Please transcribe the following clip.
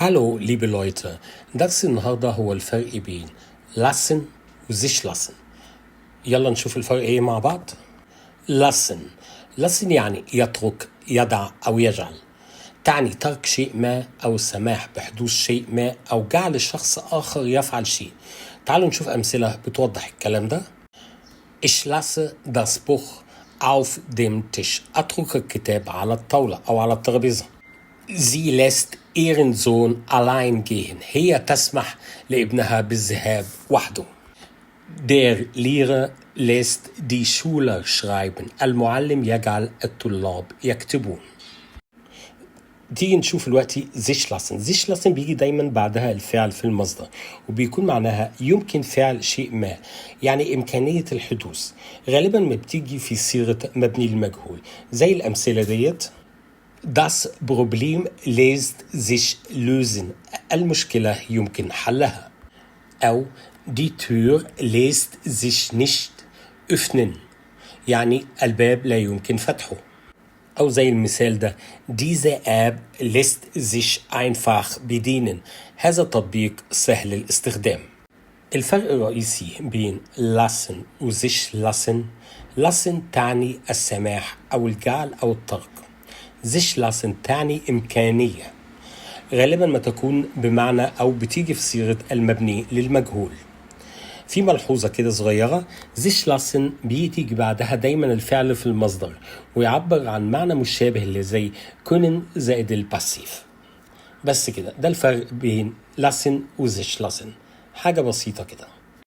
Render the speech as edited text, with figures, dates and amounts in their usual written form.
Hallo, liebe Leute. درس النهاردة هو الفرق بين lassen و sich lassen. يلا نشوف الفرق ايه مع بعض. lassen يعني يترك، يدع أو يجعل. تعني ترك شيء ما أو السماح بحدوث شيء ما أو جعل شخص آخر يفعل شيء. تعالوا نشوف أمثلة بتوضح الكلام ده. Ich lasse das Buch auf dem Tisch. أترك الكتاب على الطاولة أو على الترابيزة. Sie lässt ihren Sohn allein gehen. هي تسمح لابنها بالذهاب وحده. Der Lehrer lässt die Schüler schreiben. المعلم يجعل الطلاب يكتبون. تيجي نشوف دلوقتي sich lassen. sich lassen بيجي دايما بعدها الفعل في المصدر وبيكون معناها يمكن فعل شيء ما، يعني إمكانية الحدوث. غالبا ما بتيجي في صيغة مبني المجهول زي الأمثلة ديت. Das Problem lässt sich lösen. المشكلة يمكن حلها. أو die Tür lässt sich nicht öffnen. يعني الباب لا يمكن فتحه. أو زي المثال ده diese App lässt sich einfach bedienen. هذا التطبيق سهل الاستخدام. الفرق الرئيسي بين lassen و sich lassen. lassen تعني السماح أو الجعل أو الترك. sich lassen تعني إمكانية، غالبا ما تكون بمعنى أو بتيجي في صيغة المبني للمجهول. في ملحوظة كده صغيرة، sich lassen بيجي بعدها دايما الفعل في المصدر ويعبر عن معنى مشابه اللي زي können زائد الباسيف. بس كده، ده الفرق بين lassen و sich lassen، حاجة بسيطة كده.